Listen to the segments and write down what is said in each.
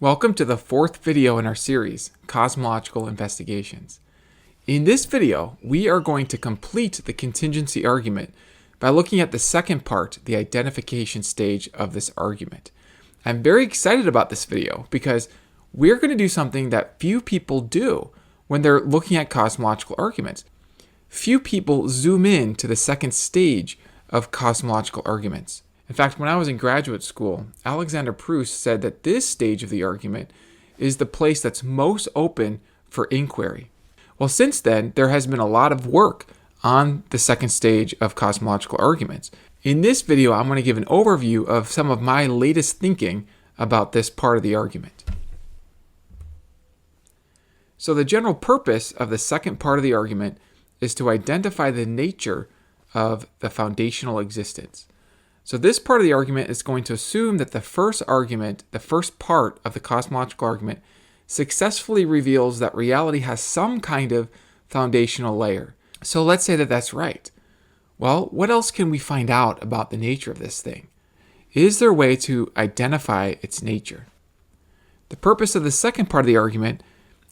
Welcome to the fourth video in our series, Cosmological Investigations. In this video, we are going to complete the contingency argument by looking at the second part, the identification stage of this argument. I'm very excited about this video because we're going to do something that few people do when they're looking at cosmological arguments. Few people zoom in to the second stage of cosmological arguments. In fact, when I was in graduate school, Alexander Proust said that this stage of the argument is the place that's most open for inquiry. Well, since then, there has been a lot of work on the second stage of cosmological arguments. In this video, I'm going to give an overview of some of my latest thinking about this part of the argument. So the general purpose of the second part of the argument is to identify the nature of the foundational existence. So this part of the argument is going to assume that the first argument, the first part of the cosmological argument, successfully reveals that reality has some kind of foundational layer. So let's say that that's right. Well, what else can we find out about the nature of this thing? Is there a way to identify its nature? The purpose of the second part of the argument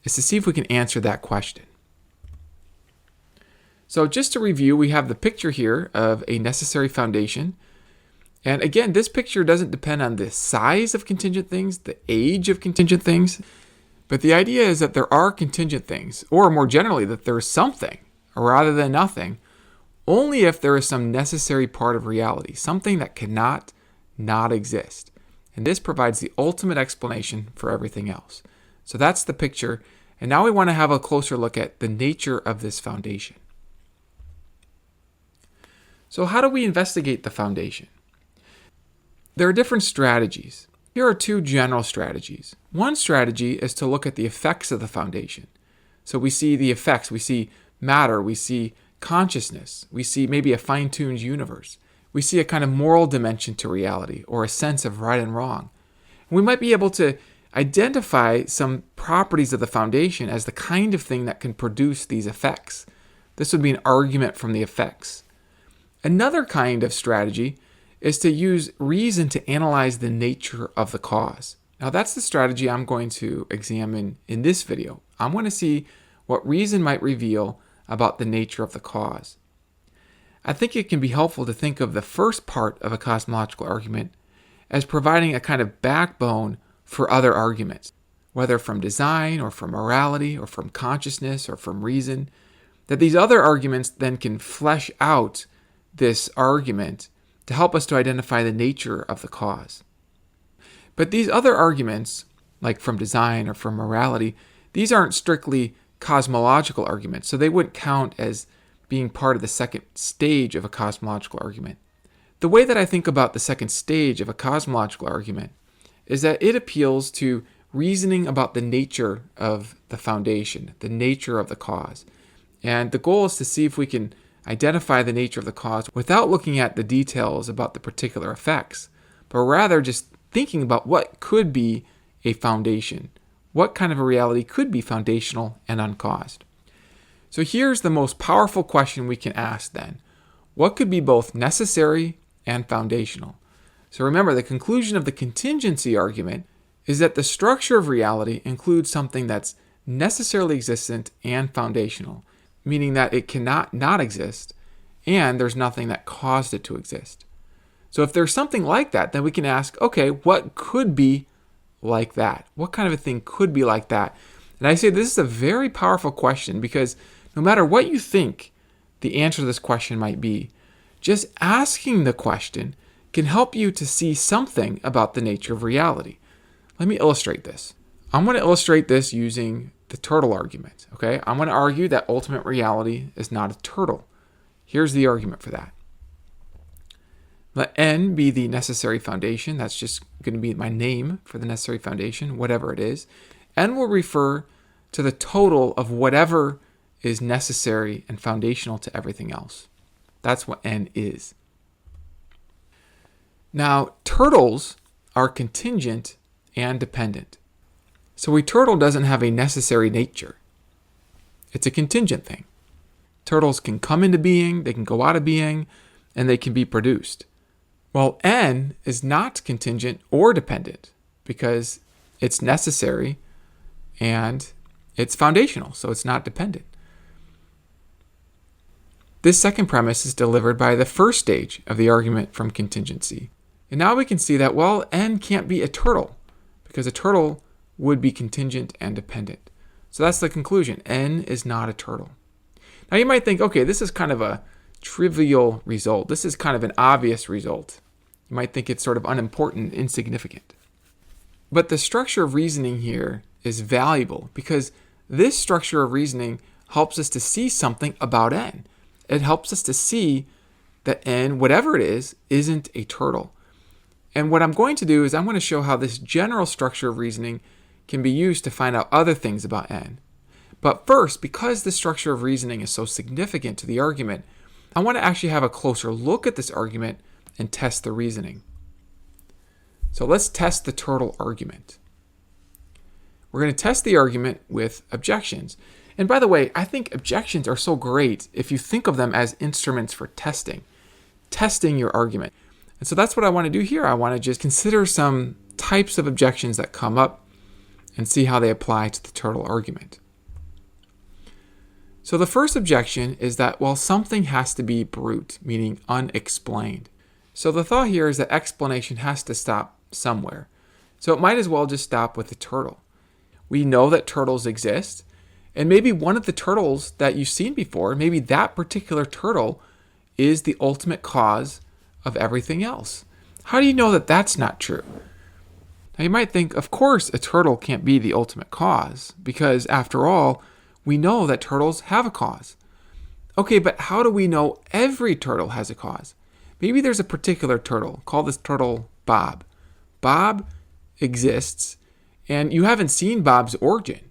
is to see if we can answer that question. So just to review, we have the picture here of a necessary foundation. And again, this picture doesn't depend on the size of contingent things, the age of contingent things, but the idea is that there are contingent things, or more generally, that there is something, rather than nothing, only if there is some necessary part of reality, something that cannot not exist. And this provides the ultimate explanation for everything else. So that's the picture, and now we want to have a closer look at the nature of this foundation. So how do we investigate the foundation? There are different strategies. Here are two general strategies. One strategy is to look at the effects of the foundation. So we see the effects. We see matter. We see consciousness. We see maybe a fine-tuned universe. We see a kind of moral dimension to reality or a sense of right and wrong. We might be able to identify some properties of the foundation as the kind of thing that can produce these effects. This would be an argument from the effects. Another kind of strategy is to use reason to analyze the nature of the cause. Now that's the strategy I'm going to examine in this video. I'm going to see what reason might reveal about the nature of the cause. I think it can be helpful to think of the first part of a cosmological argument as providing a kind of backbone for other arguments, whether from design or from morality or from consciousness or from reason, that these other arguments then can flesh out this argument to help us to identify the nature of the cause. But these other arguments, like from design or from morality, these aren't strictly cosmological arguments, so they wouldn't count as being part of the second stage of a cosmological argument. The way that I think about the second stage of a cosmological argument is that it appeals to reasoning about the nature of the foundation, the nature of the cause. And the goal is to see if we can identify the nature of the cause without looking at the details about the particular effects, but rather just thinking about what could be a foundation. What kind of a reality could be foundational and uncaused? So here's the most powerful question we can ask then. What could be both necessary and foundational? So remember, the conclusion of the contingency argument is that the structure of reality includes something that's necessarily existent and foundational, meaning that it cannot not exist, and there's nothing that caused it to exist. So if there's something like that, then we can ask, okay, what could be like that? What kind of a thing could be like that? And I say this is a very powerful question because no matter what you think the answer to this question might be, just asking the question can help you to see something about the nature of reality. Let me illustrate this. I'm going to illustrate this using the turtle argument. Okay, I'm going to argue that ultimate reality is not a turtle. Here's the argument for that. Let N be the necessary foundation. That's just going to be my name for the necessary foundation, whatever it is. N will refer to the total of whatever is necessary and foundational to everything else. That's what N is. Now, turtles are contingent and dependent. So a turtle doesn't have a necessary nature. It's a contingent thing. Turtles can come into being, they can go out of being, and they can be produced. Well, N is not contingent or dependent because it's necessary, and it's foundational, so it's not dependent. This second premise is delivered by the first stage of the argument from contingency. And now we can see that, well, n can't be a turtle, because a turtle would be contingent and dependent. So that's the conclusion. N is not a turtle. Now you might think, okay, this is kind of a trivial result. This is kind of an obvious result. You might think it's sort of unimportant, insignificant. But the structure of reasoning here is valuable because this structure of reasoning helps us to see something about n. It helps us to see that n, whatever it is, isn't a turtle. And what I'm going to do is I'm going to show how this general structure of reasoning can be used to find out other things about n. But first, because the structure of reasoning is so significant to the argument, I want to actually have a closer look at this argument and test the reasoning. So let's test the turtle argument. We're going to test the argument with objections. And by the way, I think objections are so great if you think of them as instruments for testing your argument. And so that's what I want to do here. I want to just consider some types of objections that come up and see how they apply to the turtle argument. So the first objection is that, well, something has to be brute, meaning unexplained. So the thought here is that explanation has to stop somewhere. So it might as well just stop with the turtle. We know that turtles exist, and maybe one of the turtles that you've seen before, maybe that particular turtle is the ultimate cause of everything else. How do you know that that's not true? Now you might think, of course, a turtle can't be the ultimate cause, because after all, we know that turtles have a cause. Okay, but how do we know every turtle has a cause? Maybe there's a particular turtle. Call this turtle Bob. Bob exists, and you haven't seen Bob's origin,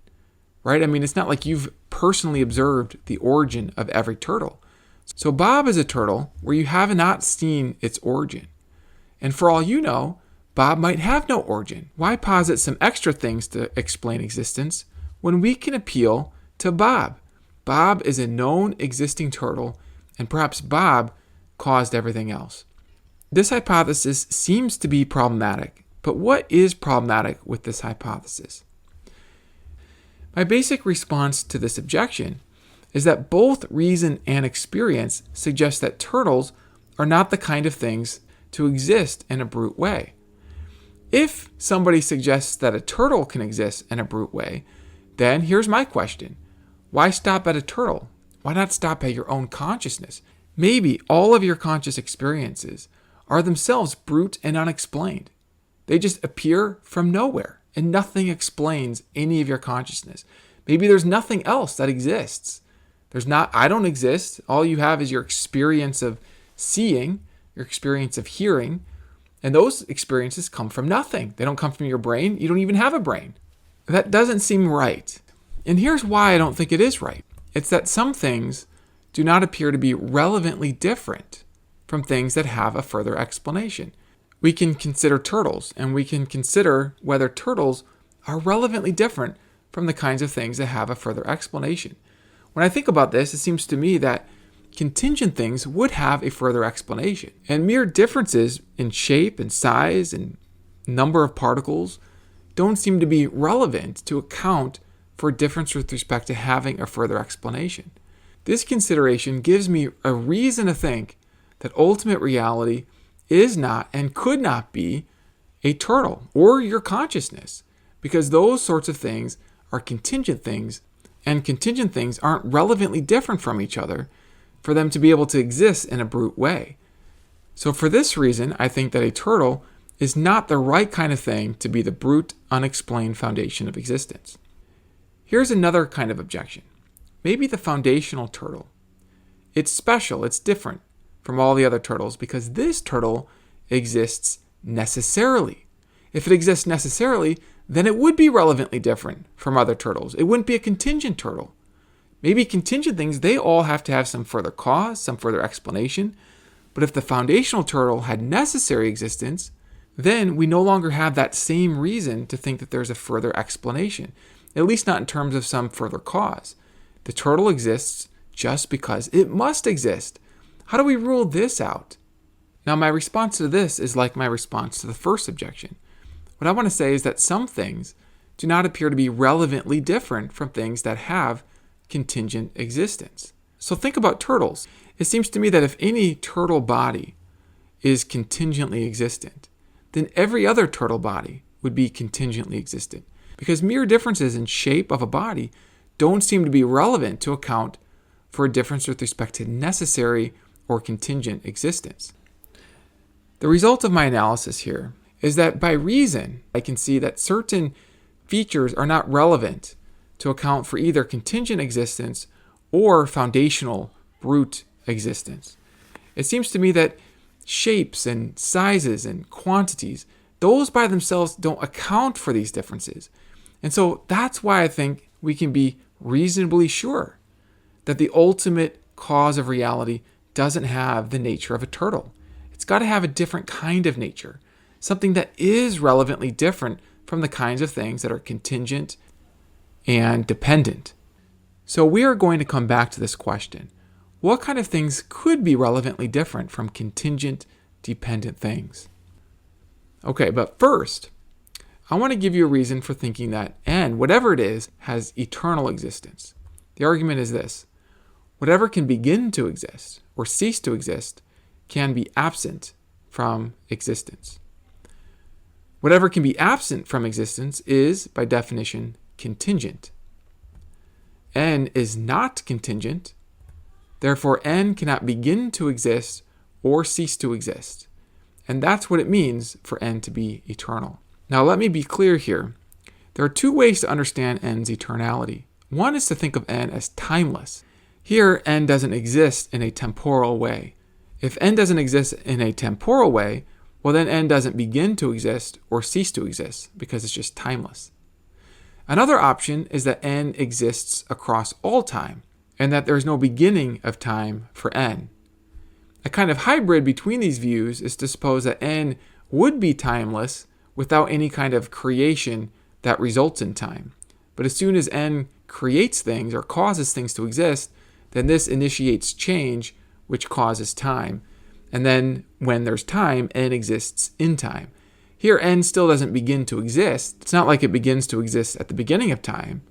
right? I mean, it's not like you've personally observed the origin of every turtle. So Bob is a turtle where you have not seen its origin. And for all you know, Bob might have no origin. Why posit some extra things to explain existence when we can appeal to Bob? Bob is a known existing turtle, and perhaps Bob caused everything else. This hypothesis seems to be problematic, but what is problematic with this hypothesis? My basic response to this objection is that both reason and experience suggest that turtles are not the kind of things to exist in a brute way. If somebody suggests that a turtle can exist in a brute way, then here's my question. Why stop at a turtle? Why not stop at your own consciousness? Maybe all of your conscious experiences are themselves brute and unexplained. They just appear from nowhere, and nothing explains any of your consciousness. Maybe there's nothing else that exists. I don't exist. All you have is your experience of seeing, your experience of hearing, and those experiences come from nothing. They don't come from your brain. You don't even have a brain. That doesn't seem right. And here's why I don't think it is right. It's that some things do not appear to be relevantly different from things that have a further explanation. We can consider turtles, and we can consider whether turtles are relevantly different from the kinds of things that have a further explanation. When I think about this, it seems to me that contingent things would have a further explanation. And mere differences in shape and size and number of particles don't seem to be relevant to account for a difference with respect to having a further explanation. This consideration gives me a reason to think that ultimate reality is not and could not be a turtle or your consciousness, because those sorts of things are contingent things, and contingent things aren't relevantly different from each other for them to be able to exist in a brute way. So for this reason, I think that a turtle is not the right kind of thing to be the brute, unexplained foundation of existence. Here's another kind of objection. Maybe the foundational turtle. It's special, it's different from all the other turtles because this turtle exists necessarily. If it exists necessarily, then it would be relevantly different from other turtles. It wouldn't be a contingent turtle. Maybe contingent things, they all have to have some further cause, some further explanation. But if the foundational turtle had necessary existence, then we no longer have that same reason to think that there's a further explanation, at least not in terms of some further cause. The turtle exists just because it must exist. How do we rule this out? Now, my response to this is like my response to the first objection. What I want to say is that some things do not appear to be relevantly different from things that have contingent existence. So think about turtles. It seems to me that if any turtle body is contingently existent, then every other turtle body would be contingently existent, because mere differences in shape of a body don't seem to be relevant to account for a difference with respect to necessary or contingent existence. The result of my analysis here is that by reason, I can see that certain features are not relevant to account for either contingent existence or foundational root existence. It seems to me that shapes and sizes and quantities, those by themselves don't account for these differences. And so that's why I think we can be reasonably sure that the ultimate cause of reality doesn't have the nature of a turtle. It's got to have a different kind of nature, something that is relevantly different from the kinds of things that are contingent and dependent. So we are going to come back to this question. What kind of things could be relevantly different from contingent, dependent things? Okay, but first, I want to give you a reason for thinking that n, whatever it is, has eternal existence. The argument is this: whatever can begin to exist or cease to exist can be absent from existence. Whatever can be absent from existence is, by definition, contingent. N is not contingent, therefore n cannot begin to exist or cease to exist. And that's what it means for n to be eternal. Now let me be clear here. There are two ways to understand n's eternality. One is to think of n as timeless. Here, n doesn't exist in a temporal way. If n doesn't exist in a temporal way, well then n doesn't begin to exist or cease to exist because it's just timeless. Another option is that n exists across all time and that there's no beginning of time for n. A kind of hybrid between these views is to suppose that n would be timeless without any kind of creation that results in time. But as soon as n creates things or causes things to exist, then this initiates change, which causes time. And then when there's time, n exists in time. Here, n still doesn't begin to exist. It's not like it begins to exist at the beginning of time.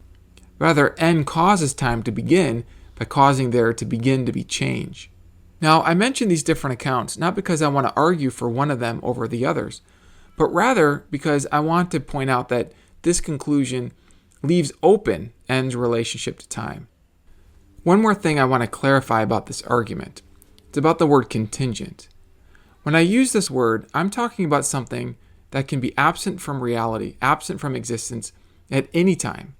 Rather, n causes time to begin by causing there to begin to be change. Now, I mention these different accounts not because I want to argue for one of them over the others, but rather because I want to point out that this conclusion leaves open n's relationship to time. One more thing I want to clarify about this argument. It's about the word contingent. When I use this word, I'm talking about something that can be absent from reality, absent from existence at any time.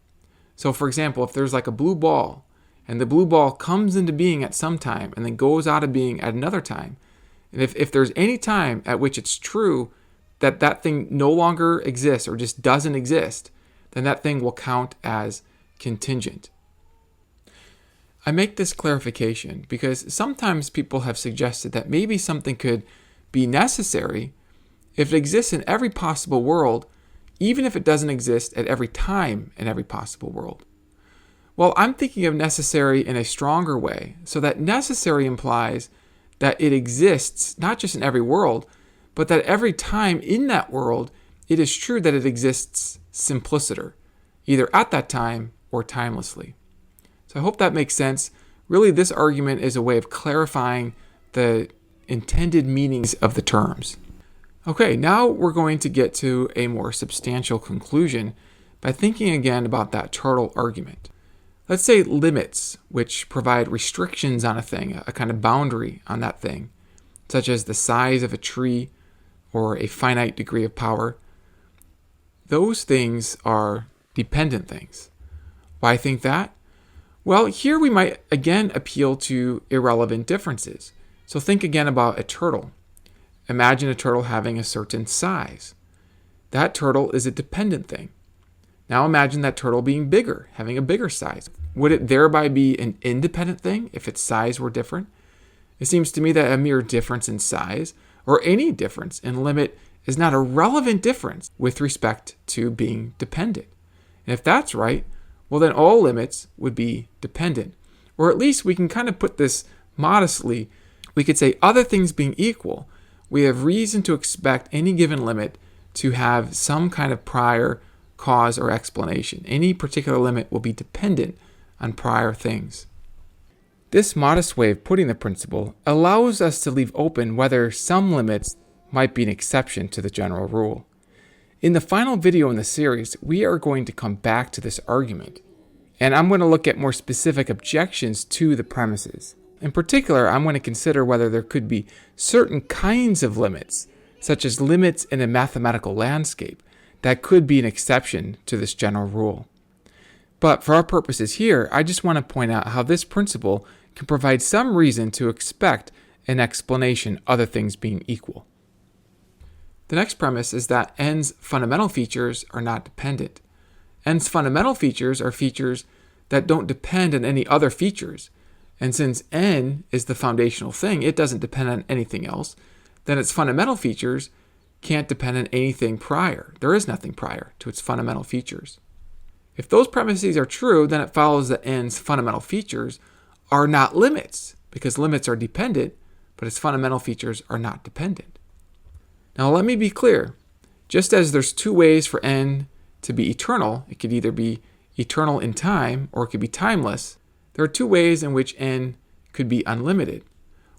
So for example, if there's like a blue ball, and the blue ball comes into being at some time and then goes out of being at another time, and if there's any time at which it's true that that thing no longer exists or just doesn't exist, then that thing will count as contingent. I make this clarification because sometimes people have suggested that maybe something could be necessary if it exists in every possible world, even if it doesn't exist at every time in every possible world. Well, I'm thinking of necessary in a stronger way, so that necessary implies that it exists not just in every world, but that every time in that world, it is true that it exists simpliciter, either at that time or timelessly. So I hope that makes sense. Really, this argument is a way of clarifying the intended meanings of the terms. Okay, now we're going to get to a more substantial conclusion by thinking again about that turtle argument. Let's say limits, which provide restrictions on a thing, a kind of boundary on that thing, such as the size of a tree or a finite degree of power. Those things are dependent things. Why think that? Well, here we might again appeal to irrelevant differences. So think again about a turtle. Imagine a turtle having a certain size. That turtle is a dependent thing. Now imagine that turtle being bigger, having a bigger size. Would it thereby be an independent thing if its size were different? It seems to me that a mere difference in size, or any difference in limit, is not a relevant difference with respect to being dependent. And if that's right, well then all limits would be dependent. Or at least we can kind of put this modestly. We could say other things being equal, we have reason to expect any given limit to have some kind of prior cause or explanation. Any particular limit will be dependent on prior things. This modest way of putting the principle allows us to leave open whether some limits might be an exception to the general rule. In the final video in the series, we are going to come back to this argument, and I'm going to look at more specific objections to the premises. In particular, I'm going to consider whether there could be certain kinds of limits, such as limits in a mathematical landscape, that could be an exception to this general rule. But for our purposes here, I just want to point out how this principle can provide some reason to expect an explanation, other things being equal. The next premise is that n's fundamental features are not dependent. N's fundamental features are features that don't depend on any other features. And since n is the foundational thing, it doesn't depend on anything else, then its fundamental features can't depend on anything prior. There is nothing prior to its fundamental features. If those premises are true, then it follows that n's fundamental features are not limits, because limits are dependent, but its fundamental features are not dependent. Now let me be clear. Just as there's two ways for n to be eternal, it could either be eternal in time or it could be timeless, there are two ways in which n could be unlimited.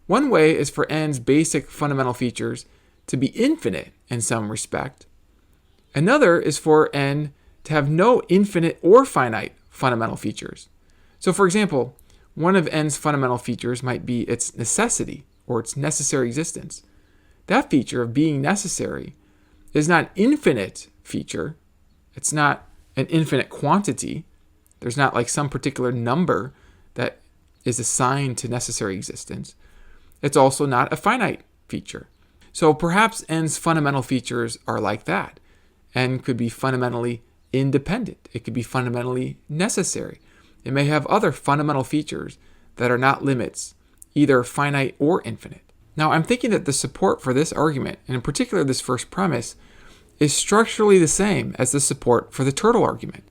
One way is for n's basic fundamental features to be infinite in some respect. Another is for n to have no infinite or finite fundamental features. So for example, one of n's fundamental features might be its necessity or its necessary existence. That feature of being necessary is not an infinite feature. It's not an infinite quantity. There's not like some particular number that is assigned to necessary existence. It's also not a finite feature. So perhaps n's fundamental features are like that. N could be fundamentally independent. It could be fundamentally necessary. It may have other fundamental features that are not limits, either finite or infinite. Now, I'm thinking that the support for this argument, and in particular this first premise, is structurally the same as the support for the turtle argument.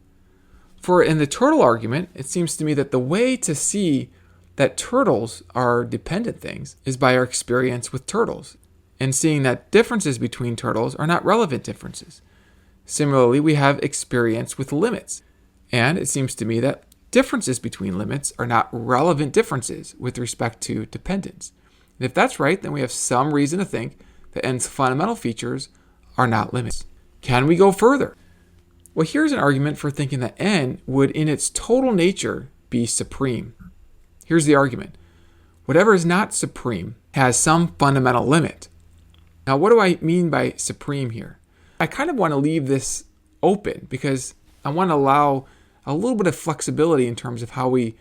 For in the turtle argument, it seems to me that the way to see that turtles are dependent things is by our experience with turtles, and seeing that differences between turtles are not relevant differences. Similarly, we have experience with limits, and it seems to me that differences between limits are not relevant differences with respect to dependence. And if that's right, then we have some reason to think that n's fundamental features are not limits. Can we go further? Well, here's an argument for thinking that n would in its total nature be supreme. Here's the argument. Whatever is not supreme has some fundamental limit. Now, what do I mean by supreme here? I kind of want to leave this open because I want to allow a little bit of flexibility in terms of how we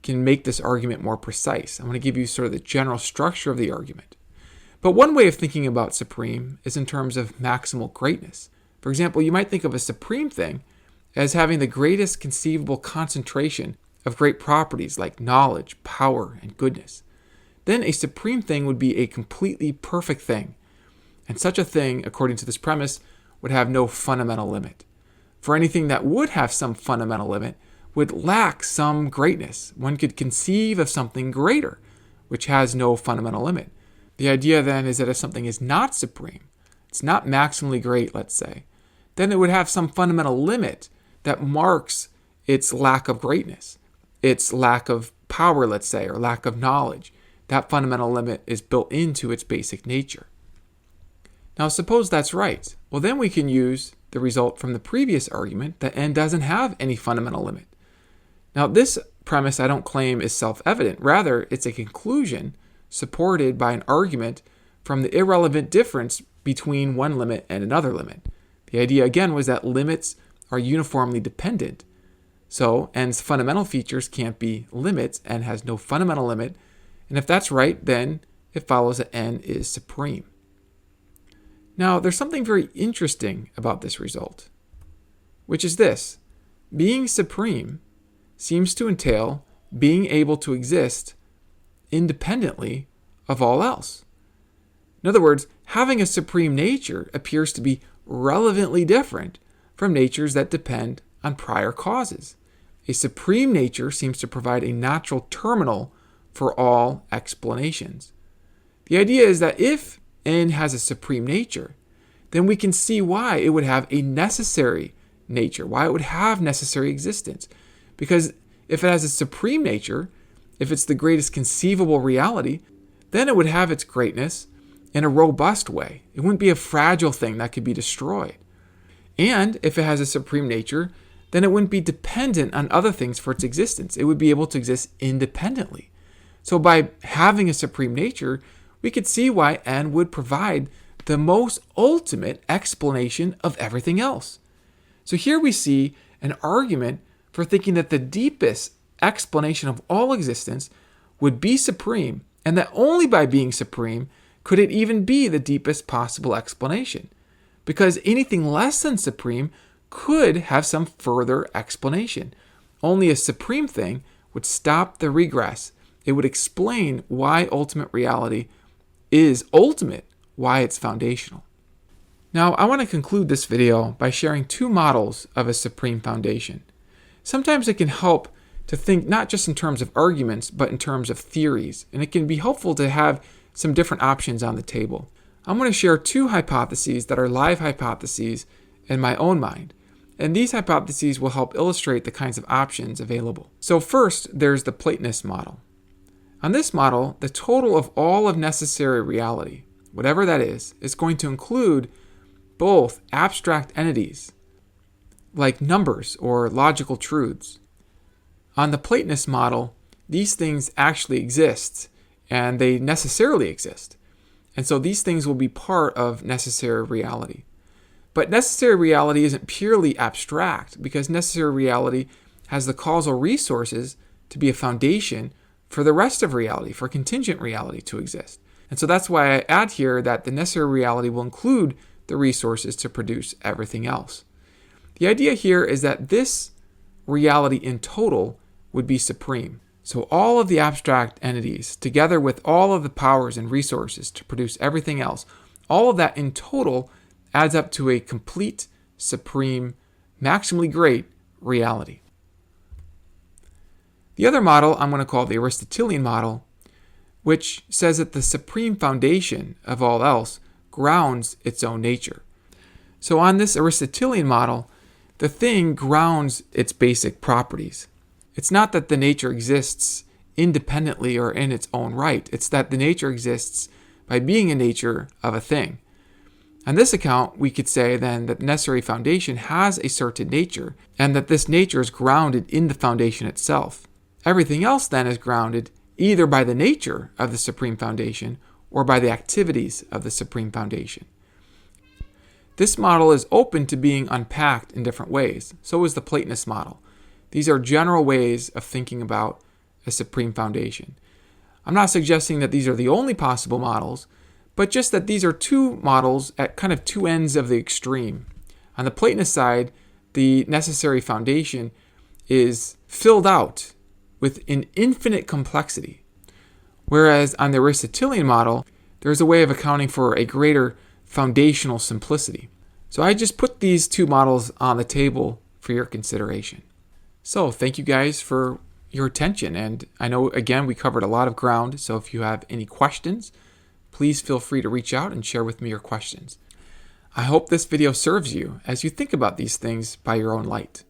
can make this argument more precise. I'm going to give you sort of the general structure of the argument. But one way of thinking about supreme is in terms of maximal greatness. For example, you might think of a supreme thing as having the greatest conceivable concentration of great properties like knowledge, power, and goodness. Then a supreme thing would be a completely perfect thing. And such a thing, according to this premise, would have no fundamental limit. For anything that would have some fundamental limit would lack some greatness. One could conceive of something greater, which has no fundamental limit. The idea then is that if something is not supreme, it's not maximally great, let's say, then it would have some fundamental limit that marks its lack of greatness, its lack of power, let's say, or lack of knowledge. That fundamental limit is built into its basic nature. Now, suppose that's right. Well, then we can use the result from the previous argument that n doesn't have any fundamental limit. Now, this premise I don't claim is self-evident. Rather, it's a conclusion supported by an argument from the irrelevant difference between one limit and another limit. The idea, again, was that limits are uniformly dependent. So n's fundamental features can't be limits. N has no fundamental limit. And if that's right, then it follows that n is supreme. Now, there's something very interesting about this result, which is this. Being supreme seems to entail being able to exist independently of all else. In other words, having a supreme nature appears to be relevantly different from natures that depend on prior causes. A supreme nature seems to provide a natural terminal for all explanations. The idea is that if n has a supreme nature, then we can see why it would have a necessary nature, why it would have necessary existence. Because if it has a supreme nature, if it's the greatest conceivable reality, then it would have its greatness in a robust way. It wouldn't be a fragile thing that could be destroyed. And if it has a supreme nature, then it wouldn't be dependent on other things for its existence. It would be able to exist independently. So by having a supreme nature, we could see why N would provide the most ultimate explanation of everything else. So here we see an argument for thinking that the deepest explanation of all existence would be supreme, and that only by being supreme could it even be the deepest possible explanation. Because anything less than supreme could have some further explanation. Only a supreme thing would stop the regress. It would explain why ultimate reality is ultimate, why it's foundational. Now, I want to conclude this video by sharing two models of a supreme foundation. Sometimes it can help to think not just in terms of arguments, but in terms of theories, and it can be helpful to have some different options on the table. I'm going to share two hypotheses that are live hypotheses in my own mind, and these hypotheses will help illustrate the kinds of options available. So first, there's the Platonist model. On this model, the total of all of necessary reality, whatever that is going to include both abstract entities, like numbers or logical truths. On the Platonist model, these things actually exist, and they necessarily exist. And so these things will be part of necessary reality. But necessary reality isn't purely abstract, because necessary reality has the causal resources to be a foundation for the rest of reality, for contingent reality to exist. And so that's why I add here that the necessary reality will include the resources to produce everything else. The idea here is that this reality in total would be supreme. So all of the abstract entities, together with all of the powers and resources to produce everything else, all of that in total adds up to a complete, supreme, maximally great reality. The other model I'm going to call the Aristotelian model, which says that the supreme foundation of all else grounds its own nature. So on this Aristotelian model, the thing grounds its basic properties. It's not that the nature exists independently or in its own right. It's that the nature exists by being a nature of a thing. On this account, we could say then that the necessary foundation has a certain nature, and that this nature is grounded in the foundation itself. Everything else then is grounded either by the nature of the supreme foundation or by the activities of the supreme foundation. This model is open to being unpacked in different ways. So is the Platonist model. These are general ways of thinking about a supreme foundation. I'm not suggesting that these are the only possible models, but just that these are two models at kind of two ends of the extreme. On the Platonist side, the necessary foundation is filled out with an infinite complexity. Whereas on the Aristotelian model, there's a way of accounting for a greater foundational simplicity. So I just put these two models on the table for your consideration. So thank you guys for your attention. And I know, again, we covered a lot of ground. So if you have any questions, please feel free to reach out and share with me your questions. I hope this video serves you as you think about these things by your own light.